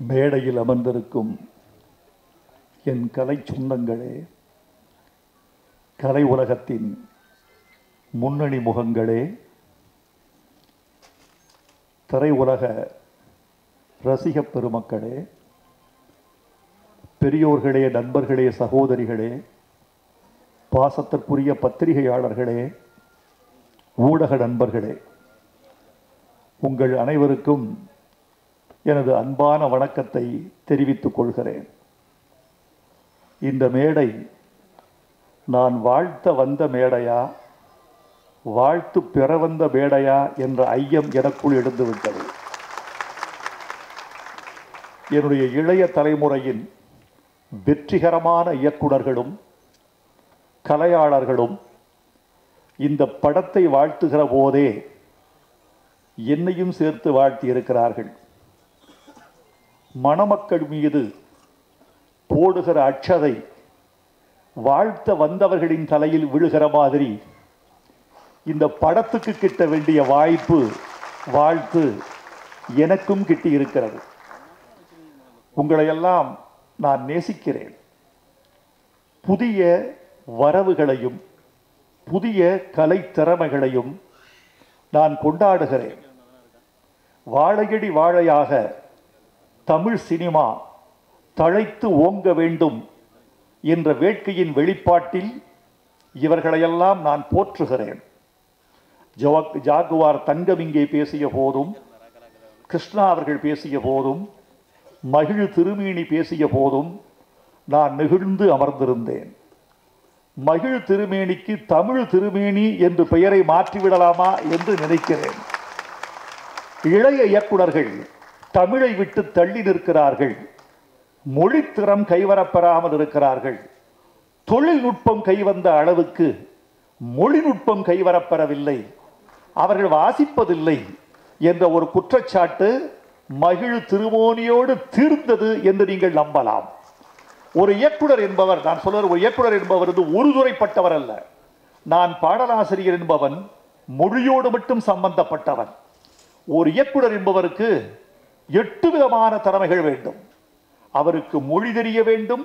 மேடையில் அமர்ந்திருக்கும் என் கலை சொந்தங்களே, கலை உலகத்தின் முன்னணி முகங்களே, திரையுலக ரசிக பெருமக்களே, பெரியோர்களே, நண்பர்களே, சகோதரிகளே, பாசத்திற்குரிய பத்திரிகையாளர்களே, ஊடக நண்பர்களே, உங்கள் அனைவருக்கும் எனது அன்பான வணக்கத்தை தெரிவித்துக் கொள்கிறேன். இந்த மேடை நான் வாழ்த்த வந்த மேடையா, வாழ்த்து பெற வந்த மேடையா என்ற ஐயம் எனக்குள் எழுந்துவிட்டது. என்னுடைய இளைய தலைமுறையின் வெற்றிகரமான இயக்குனர்களும் கலையாளர்களும் இந்த படத்தை வாழ்த்துகிற போதே என்னையும் சேர்த்து வாழ்த்தி இருக்கிறார்கள். மணமக்கள் மீது போடுகிற அட்சதை வாழ்த்த வந்தவர்களின் தலையில் விழுகிற மாதிரி இந்த படத்துக்கு கிட்ட வேண்டிய வாய்ப்பு, வாழ்த்து எனக்கும் கிட்டி இருக்கிறது. உங்களையெல்லாம் நான் நேசிக்கிறேன். புதிய வரவுகளையும் புதிய கலை திறமைகளையும் நான் கொண்டாடுகிறேன். வாழையடி வாழையாக தமிழ் சினிமா தழைத்து ஓங்க வேண்டும் என்ற வேட்கையின் வெளிப்பாட்டில் இவர்களையெல்லாம் நான் போற்றுகிறேன். ஜாகுவார் தங்கம் இங்கே பேசிய போதும், கிருஷ்ணா அவர்கள் பேசிய போதும், மகிழ் திருமேனி பேசிய போதும் நான் நெகிழ்ந்து அமர்ந்திருந்தேன். மகிழ் திருமேனிக்கு தமிழ் திருமேனி என்று பெயரை மாற்றிவிடலாமா என்று நினைக்கிறேன். இளைய இயக்குனர்கள் தமிழை விட்டு தள்ளி நிற்கிறார்கள். மொழித்திறம் கைவரப்பெறாமல் இருக்கிறார்கள். தொழில்நுட்பம் கைவந்த அளவுக்கு மொழிநுட்பம் கைவரப்பெறவில்லை, அவர்கள் வாசிப்பதில்லை என்ற ஒரு குற்றச்சாட்டு மகிழ் திருமோனியோடு தீர்ந்தது என்று நீங்கள் நம்பலாம். ஒரு இயக்குனர் என்பவர், நான் சொல்ற ஒரு இயக்குனர் என்பவர் ஒரு துறைப்பட்டவர் அல்ல. நான் பாடலாசிரியர் என்பவன் மொழியோடு மட்டும் சம்பந்தப்பட்டவன். ஒரு இயக்குனர் என்பவருக்கு 8 விதமான திறமைகள் வேண்டும். அவருக்கு மொழி தெரிய வேண்டும்,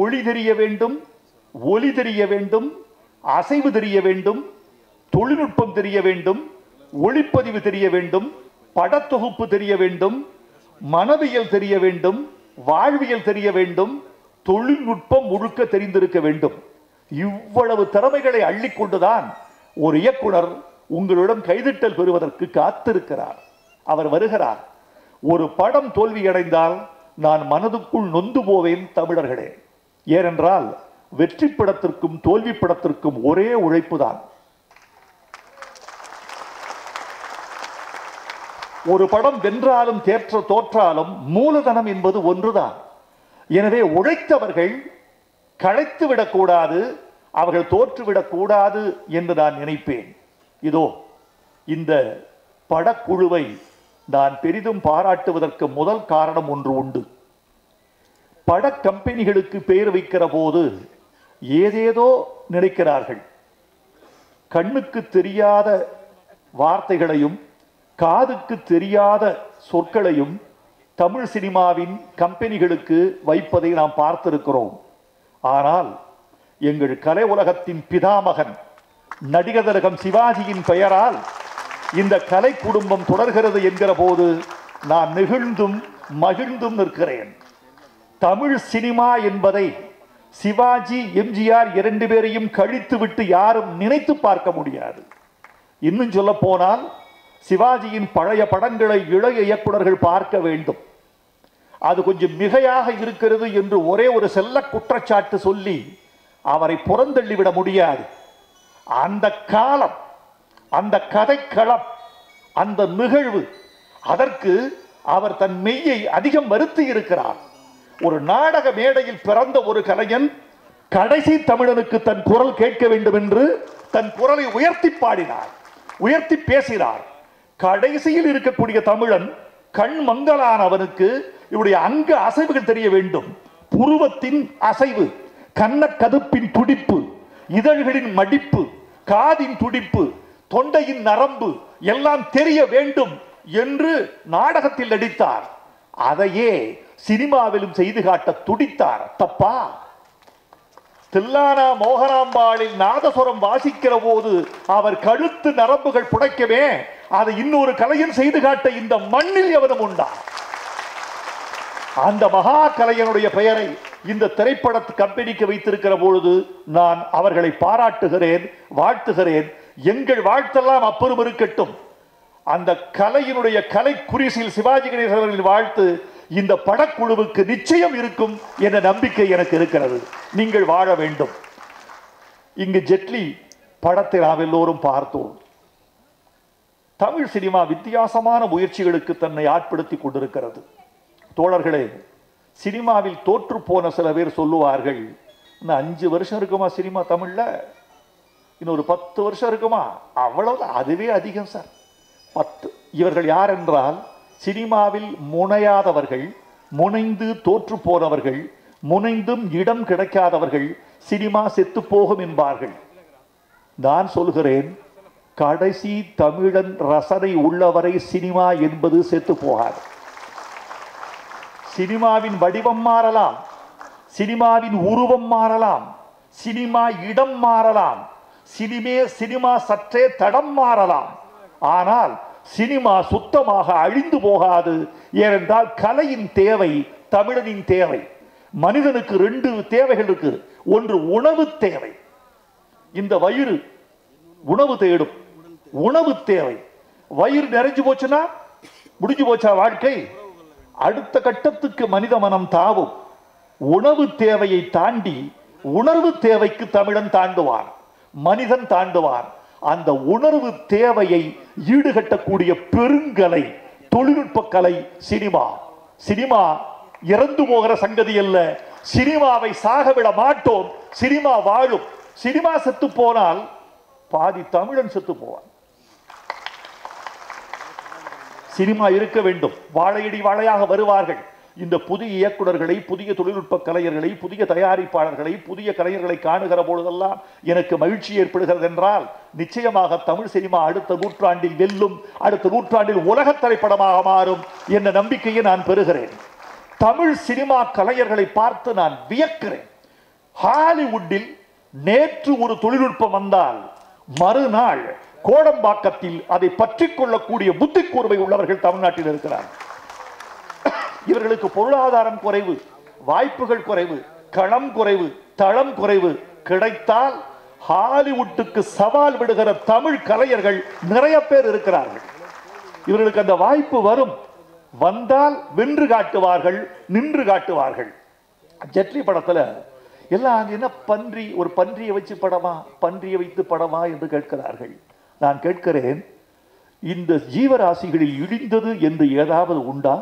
ஒளி தெரிய வேண்டும், ஒலி தெரிய வேண்டும், அசைவு தெரிய வேண்டும், தொழில்நுட்பம் தெரிய வேண்டும், ஒளிப்பதிவு தெரிய வேண்டும், படத்தொகுப்பு தெரிய வேண்டும், மனவியல் தெரிய வேண்டும், வாழ்வியல் தெரிய வேண்டும், தொழில்நுட்பம் முழுக்க தெரிந்திருக்க வேண்டும். இவ்வளவு திறமைகளை அள்ளிக்கொண்டுதான் ஒரு இயக்குனர் உங்களிடம் கைதட்டல் பெறுவதற்கு காத்திருக்கிறார். அவர் வருகிறார். ஒரு படம் தோல்வியடைந்தால் நான் மனதுக்குள் நொந்து போவேன் தமிழர்களே. ஏனென்றால் வெற்றி படத்திற்கும் தோல்வி படத்திற்கும் ஒரே உழைப்பு தான். ஒரு படம் வென்றாலும் தோற்றாலும் மூலதனம் என்பது ஒன்றுதான். எனவே உழைத்தவர்கள் களைத்து விடக்கூடாது, அவர்கள் தோற்றுவிடக்கூடாது என்று நான் நினைப்பேன். இதோ இந்த படக்குழுவை நான் பெரிதும் பாராட்டுவதற்கு முதல் காரணம் ஒன்று உண்டு. பட கம்பெனிகளுக்கு பெயர் வைக்கிற போது ஏதேதோ நினைக்கிறார்கள். கண்ணுக்கு தெரியாத வார்த்தைகளையும் காதுக்கு தெரியாத சொற்களையும் தமிழ் சினிமாவின் கம்பெனிகளுக்கு வைப்பதை நாம் பார்த்திருக்கிறோம். ஆனால் எங்கள் கலை உலகத்தின் பிதாமகன் நடிகர் திலகம் சிவாஜியின் பெயரால் இந்த கலை குடும்பம் தொடர்கிறது என்கிற போது நான் நெகிழ்ந்தும் மகிழ்ந்தும் நிற்கிறேன். தமிழ் சினிமா என்பதை சிவாஜி, எம்ஜிஆர் 2 பேரையும் கழித்து விட்டு யாரும் நினைத்து பார்க்க முடியாது. இன்னும் சொல்ல போனால் சிவாஜியின் பழைய படங்களை இளைய இயக்குனர்கள் பார்க்க வேண்டும். அது கொஞ்சம் மிகையாக இருக்கிறது என்று ஒரே ஒரு செல்ல குற்றச்சாட்டு சொல்லி அவரை புறந்தள்ளிவிட முடியாது. அந்த காலம், அந்த கதைக்களம், அந்த நிகழ்வு, அதற்கு அவர் தன் மெய்யை அதிகம் வருத்தி இருக்கிறார். ஒரு நாடக மேடையில் பிறந்த ஒரு கலைஞன் கடைசி தமிழனுக்கு தன் குரல் கேட்க வேண்டும் என்று தன் குரலை உயர்த்தி பாடினார், உயர்த்தி பேசினார். கடைசியில் இருக்கக்கூடிய தமிழன் கண் மங்கலானவனுக்கு இவருடைய அங்க அசைவுகள் தெரிய வேண்டும். புருவத்தின் அசைவு, கண்ண கதுப்பின் துடிப்பு, இதழ்களின் மடிப்பு, காதின் துடிப்பு, தொண்டையின் நரம்பு எல்லாம் தெரிய வேண்டும் என்று நாடகத்தில் நடித்தார். அதையே சினிமாவிலும் செய்து காட்ட துடித்தார். தப்பா? தில்லானா மோகனாம்பாளில் நாதசுரம் வாசிக்கிற போது அவர் கழுத்து நரம்புகள் புடைக்கவே அதை இன்னொரு கலைஞன் செய்து காட்ட இந்த மண்ணில் எவனும் உண்டா? அந்த மகா கலைஞனுடைய பெயரை இந்த திரைப்பட கம்பெனிக்கு வைத்திருக்கிற பொழுது நான் அவர்களை பாராட்டுகிறேன், வாழ்த்துகிறேன். எங்கள் வாழ்த்தெல்லாம் அப்புறம் இருக்கட்டும். அந்த கலையினுடைய கலை குறிசில் சிவாஜி கணேசன் அவர்களின் வாழ்த்து இந்த படக்குழுவுக்கு நிச்சயம் இருக்கும் என்ற நம்பிக்கை எனக்கு இருக்கிறது. நீங்கள் வாழ வேண்டும். இங்கு ஜெட்லி படத்தை நாம் எல்லோரும் பார்த்தோம். தமிழ் சினிமா வித்தியாசமான முயற்சிகளுக்கு தன்னை ஆட்படுத்திக் கொண்டிருக்கிறது. தோழர்களே, சினிமாவில் தோற்று போன சில பேர் சொல்லுவார்கள், இன்னும் 5 வருஷம் இருக்குமா சினிமா தமிழ்ல, இன்னொரு 10 வருஷம் இருக்குமா, அவ்வளவுதான், அதுவே அதிகம் சார். 10. இவர்கள் யார் என்றால் சினிமாவில் முனையாதவர்கள், முனைந்து தோற்று போனவர்கள், முனைந்தும் இடம் கிடைக்காதவர்கள். சினிமா செத்து போகும் என்பார்கள். நான் சொல்கிறேன், கடைசி தமிழன் ரசனை உள்ளவரை சினிமா என்பது செத்து போகாது. சினிமாவின் வடிவம் மாறலாம், சினிமாவின் உருவம் மாறலாம், சினிமா இடம் மாறலாம், சினிமா சற்றே தடம் மாறலாம். ஆனால் சினிமா சுத்தமாக அழிந்து போகாது. ஏனென்றால் கலையின் தேவை, தமிழனின் தேவை. மனிதனுக்கு 2 தேவைகள் இருக்கு. ஒன்று உணவு தேவை. இந்த வயிறு உணவு தேடும், உணவு தேவை. வயிறு நிறைஞ்சு போச்சுன்னா முடிஞ்சு போச்சா வாழ்க்கை? அடுத்த கட்டத்துக்கு மனித மனம் தாவும். உணவு தேவையை தாண்டி உணர்வு தேவைக்கு தமிழன் தாண்டுவான், மனிதன் தாண்டுவான். அந்த உணர்வு தேவையை ஈடுகட்டக்கூடிய பெருங்கலை, தொழில்நுட்ப கலை சினிமா. சினிமா இறந்து போகிற சங்கதி அல்ல. சினிமாவை சாகவிட மாட்டோம். சினிமா வாழும். சினிமா செத்து போனால் பாதி தமிழன் செத்து போவான். சினிமா இருக்க வேண்டும். வாழையடி வாழையாக வருவார்கள். இந்த புதிய இயக்குநர்களை, புதிய தொழில்நுட்ப கலைஞர்களை, புதிய தயாரிப்பாளர்களை, புதிய கலைஞர்களை காணுகிற பொழுதெல்லாம் எனக்கு மகிழ்ச்சி ஏற்படுகிறது. என்றால் நிச்சயமாக தமிழ் சினிமா அடுத்த நூற்றாண்டில் வெல்லும், அடுத்த நூற்றாண்டில் உலக திரைப்படமாக மாறும் என்ற நம்பிக்கையை நான் பெறுகிறேன். தமிழ் சினிமா கலைஞர்களை பார்த்து நான் வியக்கிறேன். ஹாலிவுட்டில் நேற்று ஒரு தொழில்நுட்பம் வந்தால் மறுநாள் கோடம்பாக்கத்தில் அதை பற்றிக் கொள்ளக்கூடிய புத்தி கூர்மை உள்ளவர்கள் தமிழ்நாட்டில் இருக்கிறார். இவர்களுக்கு பொருளாதாரம் குறைவு, வாய்ப்புகள் குறைவு, களம் குறைவு, தளம் குறைவு. கிடைத்தால் ஹாலிவுட்டுக்கு சவால் விடுகிற தமிழ் கலைஞர்கள் நிறைய பேர் இருக்கிறார்கள். இவர்களுக்கு அந்த வாய்ப்பு வரும். வந்தால் வென்று காட்டுவார்கள், நின்று காட்டுவார்கள். ஜெட்லி படத்துல எல்லாம் என்ன பன்றி, ஒரு பன்றியை வச்சு படமா, பன்றியை வைத்து படமா என்று கேட்கிறார்கள். நான் கேட்கிறேன், இந்த ஜீவராசிகளில் இழிந்தது என்று ஏதாவது உண்டா?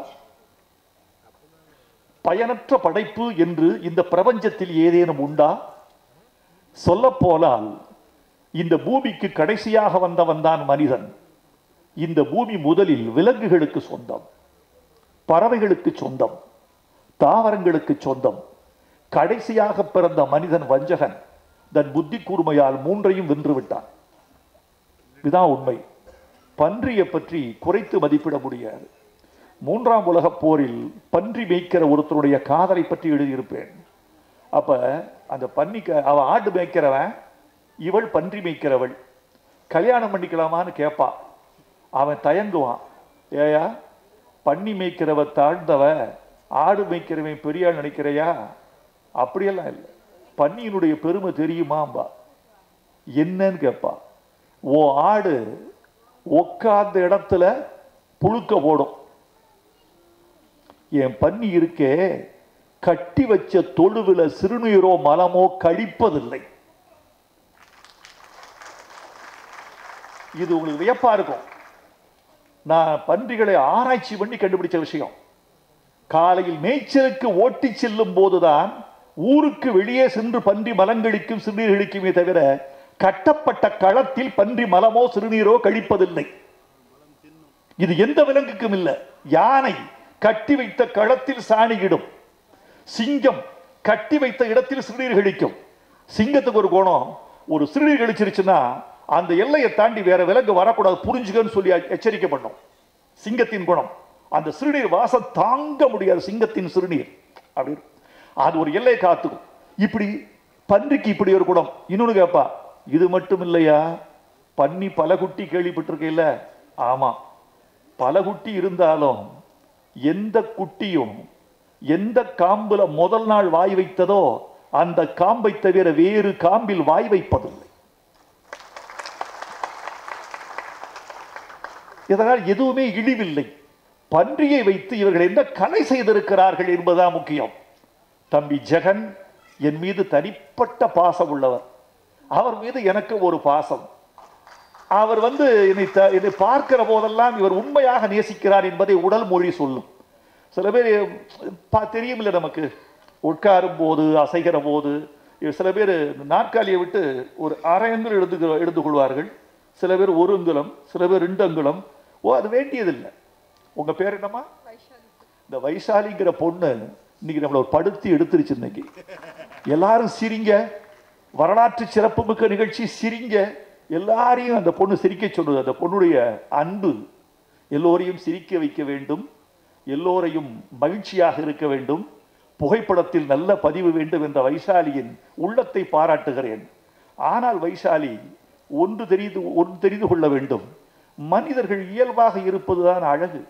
பயனற்ற படைப்பு என்று இந்த பிரபஞ்சத்தில் ஏதேனும் உண்டா? சொல்ல போனால் இந்த பூமிக்கு கடைசியாக வந்தவன் தான் மனிதன். இந்த பூமி முதலில் விலங்குகளுக்கு சொந்தம், பறவைகளுக்கு சொந்தம், தாவரங்களுக்கு சொந்தம். கடைசியாக பிறந்த மனிதன் வஞ்சகன். தன் புத்தி கூர்மையால் 3ஐயும் வென்று விட்டான். இதுதான் உண்மை. பன்றியை பற்றி குறைத்து மதிப்பிட முடியாது. 3ஆம் உலகப் போரில் பன்றி மேய்க்கிற ஒருத்தருடைய காதலை பற்றி எழுதியிருப்பேன். அப்ப அந்த அவ ஆடு மேய்க்கிறவன், இவள் பன்றி மேய்க்கிறவள். கல்யாணம் பண்ணிக்கலாமான்னு கேட்பா. அவன் தயங்குவான். ஏயா, பன்னி மேய்க்கிறவ தாழ்ந்தவ, ஆடு மேய்க்கிறவன் பெரியாள் நினைக்கிறையா? அப்படியெல்லாம் இல்லை. பன்னியினுடைய பெருமை தெரியுமாம்பா. என்னன்னு கேட்பா. ஓ ஆடு உட்கார்ந்த இடத்துல புழுக்க போடும். என் பன்னி இருக்கே, கட்டி வச்ச தொழுவில சிறுநீரோ மலமோ கழிப்பதில்லை. இது உங்களுக்கு வியப்பா இருக்கும். நான் பன்றிகளை ஆராய்ச்சி பண்ணி கண்டுபிடிச்ச விஷயம். காலையில் மேய்ச்சலுக்கு ஓட்டி செல்லும் போதுதான் ஊருக்கு வெளியே சென்று பன்றி மலங்களிக்கும் சிறுநீர்களுக்குமே தவிர கட்டப்பட்ட களத்தில் பன்றி மலமோ சிறுநீரோ கழிப்பதில்லை. இது எந்த விலங்குக்கும் இல்லை. யானை கட்டி வைத்த களத்தில் சாணியிடும். சிங்கம் கட்டி வைத்த இடத்தில் சிறுநீர் கழிக்கும். சிங்கத்துக்கு ஒரு குணம், ஒரு சிறுநீர் கழிச்சிருச்சுன்னா அந்த எல்லையை தாண்டி வேற விலங்கு வரக்கூடாது, புரிஞ்சுக்கன்னு சொல்லி எச்சரிக்கை பண்ணும். சிங்கத்தின் குணம். அந்த சிறுநீர் வாசம் தாங்க முடியாது, சிங்கத்தின் சிறுநீர் அப்படி அது ஒரு எல்லை காத்துக்கும். இப்படி பன்றிக்கு இப்படி ஒரு குணம். இன்னொன்னு கேட்பா, இது மட்டும் இல்லையா, பன்னி பல குட்டி கேள்விப்பட்டிருக்கேல்ல? ஆமா, பல குட்டி இருந்தாலும் எந்த குட்டியும் எந்த காம்புல முதல் நாள் வாய் வைத்ததோ அந்த காம்பை தவிர வேறு காம்பில் வாய் வைப்பதில்லை. இதனால் எதுவுமே இழிவில்லை. பன்றியை வைத்து இவர்கள் என்ன கலை செய்திருக்கிறார்கள் என்பதுதான் முக்கியம். தம்பி ஜெகன் என் மீது தனிப்பட்ட பாசம் உள்ளவர். அவர் மீது எனக்கு ஒரு பாசம். அவர் என்னை பார்க்கிற போதெல்லாம் இவர் உண்மையாக நேசிக்கிறார் என்பதை உடல் மொழி சொல்லும். சில பேர் தெரியும் இல்லை நமக்கு, உட்காரும் போது அசைகிற போது சில பேர் நாற்காலியை விட்டு ஒரு அரை அங்குலம் எடுத்து கொள்வார்கள். சில பேர் ஒரு அங்குலம், சில பேர் 2 அங்குலம். அது வேண்டியதில்லை. உங்க பேர் என்னம்மா? இந்த வைசாலிங்கிற பொண்ணு இன்னைக்கு நம்மள ஒரு படுத்தி எடுத்துருச்சு. இன்னைக்கு எல்லாரும் சிரிங்க, வரலாற்று சிறப்புமிக்க நிகழ்ச்சி, சிரிங்க. எல்லாரையும் அந்த பொண்ணு சிரிக்க சொல்லுது. அந்த பொண்ணுடைய அன்பு எல்லோரையும் சிரிக்க வைக்க வேண்டும், எல்லோரையும் மகிழ்ச்சியாக இருக்க வேண்டும், புகைப்படத்தில் நல்ல பதிவு வேண்டும் என்ற வைசாலியின் உள்ளத்தை பாராட்டுகிறேன். ஆனால் வைசாலி ஒன்று தெரிந்து கொள்ள வேண்டும், மனிதர்கள் இயல்பாக இருப்பதுதான் அழகு.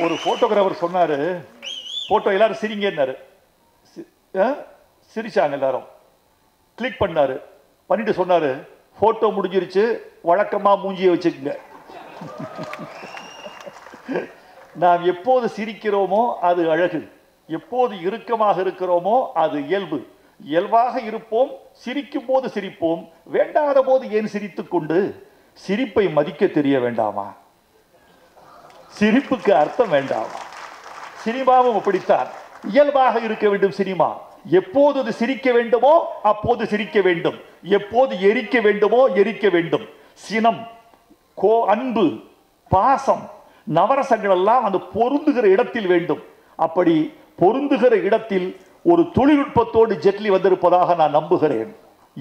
ஒரு போட்டோகிராஃபர் சொன்னாரு, போட்டோ எல்லாரும் சிரிங்கன்னாரு. சிரிச்சாங்க எல்லாரும். கிளிக் பண்ணாரு, பண்ணிட்டு சொன்னாரு, போட்டோ முடிஞ்சிருச்சு, வழக்கமா மூஞ்சியை வச்சுக்கங்க. நாம் எப்போது சிரிக்கிறோமோ அது அழகு, எப்போது இறுக்கமாக இருக்கிறோமோ அது இயல்பு. இயல்பாக இருப்போம், சிரிக்கும் போது சிரிப்போம், வேண்டாத போது ஏன் சிரித்துக் கொண்டு? சிரிப்பை மதிக்க தெரிய வேண்டாமா? சிரிப்புக்கு அர்த்தம் வேண்டாமா? சினிமாவும் அப்படித்தான், இயல்பாக இருக்க வேண்டும். சினிமா எப்போது அது சிரிக்க வேண்டுமோ அப்போது சிரிக்க வேண்டும், எப்போது எரிக்க வேண்டுமோ எரிக்க வேண்டும். சினம், அன்பு, பாசம், நவரசங்கள் எல்லாம் அந்த பொருந்துகிற இடத்தில் வேண்டும். அப்படி பொருந்துகிற இடத்தில் ஒரு தொழில்நுட்பத்தோடு ஜெட்லி வந்திருப்பதாக நான் நம்புகிறேன்.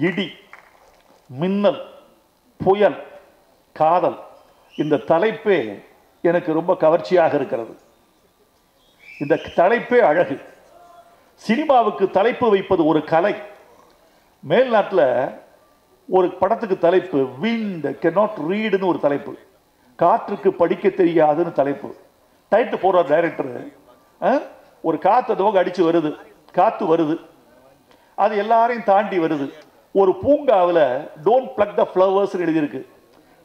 இடி, மின்னல், புயல், காதல், இந்த தலைப்பே எனக்கு ரொம்ப கவர்ச்சியாக இருக்கிறது. இந்த தலைப்பே அழகு. சினிமாவுக்கு தலைப்பு வைப்பது ஒரு கலை. மேல்நாட்டில் ஒரு படத்துக்கு தலைப்பு விண்ட் cannot readன்னு ஒரு தலைப்பு, காற்றுக்கு படிக்க தெரியாதுன்னு தலைப்பு. டைட்டில் போடுற டைரக்டர், ஒரு காற்று அந்த பக்கம் அடிச்சு வருது, காத்து வருது, அது எல்லாரையும் தாண்டி வருது. ஒரு பூங்காவில் டோன்ட் பிளக் த ஃப்ளவர்ஸ் எழுதியிருக்கு,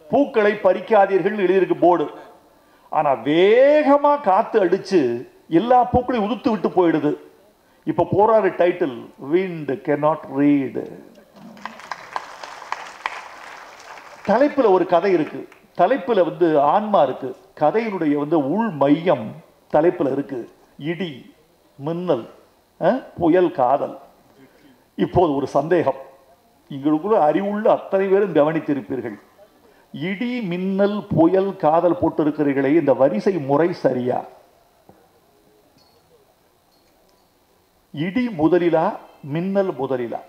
பூக்களை பறிக்காதீர்கள் எழுதியிருக்கு போர்டு. ஆனா வேகமா காத்து அடிச்சு எல்லா பூக்களையும் உதுத்து விட்டு போயிடுது. இப்ப போறாரு டைட்டில், விண்ட் cannot read. தலைப்புல ஒரு கதை இருக்கு, தலைப்புல ஆன்மா இருக்கு, கதையினுடைய உள் மையம் தலைப்புல இருக்கு. இடி, மின்னல், புயல், காதல். இப்போது ஒரு சந்தேகம், இங்களுக்குள்ள அறிவுள்ள அத்தனை பேரும் கவனித்திருப்பீர்கள். இடி, மின்னல், புயல், காதல் போட்டிருக்கிறீர்களே, இந்த வரிசை முறை சரியா? இடி முதலிலா, மின்னல் முதலிலா?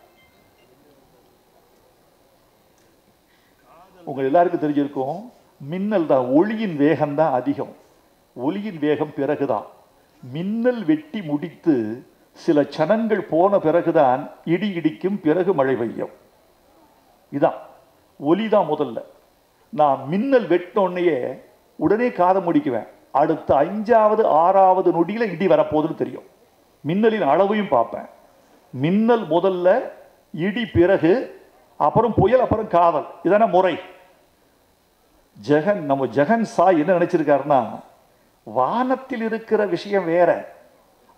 உங்க எல்லாருக்கும் தெரிஞ்சிருக்கும், மின்னல் தான், ஒளியின் வேகம் தான் அதிகம், ஒளியின் வேகம் பிறகுதான். மின்னல் வெட்டி முடித்து சில சனங்கள் போன பிறகுதான் இடி இடிக்கும், பிறகு மழை பெய்யும். இதான் ஒலிதான் முதல்ல. நான் மின்னல் வெட்டினோடனேயே உடனே காதை முடிக்குவேன், அடுத்த 5வது 6வது நொடியில இடி வரப்போகுதுன்னு தெரியும். மின்னலின் அளவையும் பார்ப்பேன். மின்னல் முதல்ல, இடி பிறகு, அப்புறம் புயல், அப்புறம் காதல். இதான முறை. நம்ம ஜெகன் சாய் என்ன நினைச்சிருக்காருன்னா, வானத்தில் இருக்கிற விஷயம் வேற,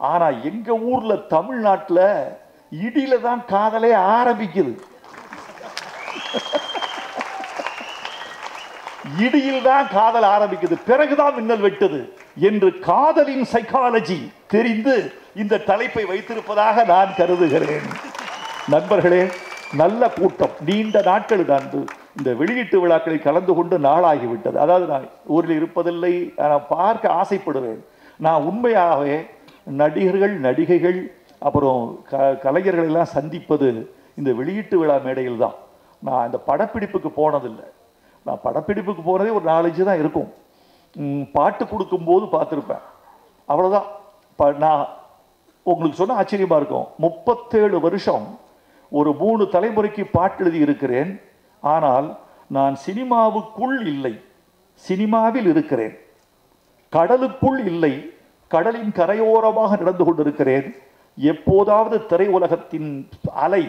ஆனா எங்க ஊர்ல தமிழ்நாட்டில் இடியில தான் காதலே ஆரம்பிக்குது. இடியில் தான் காதல் ஆரம்பிக்குது, பிறகுதான் மின்னல் வெட்டுது என்று காதலின் சைக்காலஜி தெரிந்து இந்த தலைப்பை வைத்திருப்பதாக நான் கருதுகிறேன். நண்பர்களே, நல்ல கூட்டம், நீண்ட நாட்கள் தான் இந்த வெளியீட்டு விழாக்களில் கலந்து கொண்டு நாளாகிவிட்டது. அதாவது நான் ஊரில் இருப்பதில்லை, நான் பார்க்க ஆசைப்படுவேன். நான் உண்மையாகவே நடிகர்கள், நடிகைகள், அப்புறம் கலைஞர்கள் எல்லாம் சந்திப்பது இந்த வெளியீட்டு விழா மேடையில் தான். நான் இந்த படப்பிடிப்புக்கு போனதில்லை. நான் படப்பிடிப்புக்கு போனதே ஒரு 4-5 தான் இருக்கும். பாட்டு கொடுக்கும்போது பார்த்துருப்பேன், அவ்வளோதான். நான் உங்களுக்கு சொன்ன ஆச்சரியமாக இருக்கும். 37 வருஷம் ஒரு 3 தலைமுறைக்கு பாட்டு எழுதி இருக்கிறேன். ஆனால் நான் சினிமாவுக்குள் இல்லை, சினிமாவில் இருக்கிறேன். கடலுக்குள் இல்லை, கடலின் கரையோரமாக நடந்து கொண்டிருக்கிறேன். எப்போதாவது திரையுலகத்தின் அலை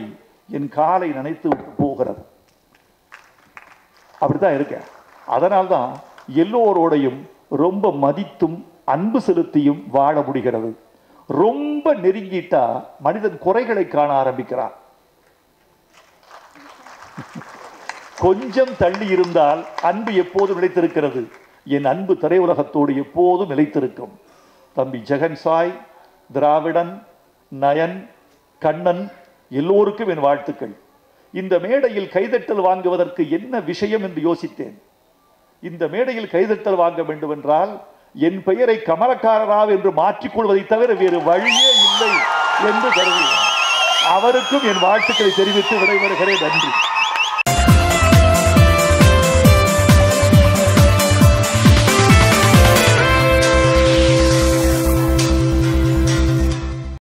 என் காலை நினைத்து விட்டு போகிறது. அப்படித்தான் இருக்கேன். அதனால்தான் எல்லோரோடையும் ரொம்ப மதித்தும் அன்பு செலுத்தியும் வாழ முடிகிறது. ரொம்ப நெருங்கிட்டா மனிதன் குறைகளை காண ஆரம்பிக்கிறான். கொஞ்சம் தள்ளி இருந்தால் அன்பு எப்போதும் நிலைத்திருக்கிறது. என் அன்பு திரையுலகத்தோடு எப்போதும் நிலைத்திருக்கும். தம்பி ஜெகன் சாய், திராவிடன், நயன், கண்ணன் எல்லோருக்கும் என் வாழ்த்துக்கள். இந்த மேடையில் கைதட்டல் வாங்குவதற்கு என்ன விஷயம் என்று யோசித்தேன். இந்த மேடையில் கைதட்டல் வாங்க வேண்டும் என்றால் என் பெயரை கமலக்காரராவ் என்று மாற்றிக்கொள்வதை தவிர வேறு வழியே இல்லை என்று கருதி அவருக்கும் என் வாழ்த்துக்களை தெரிவித்து விடைபெறுகிறேன். நன்றி.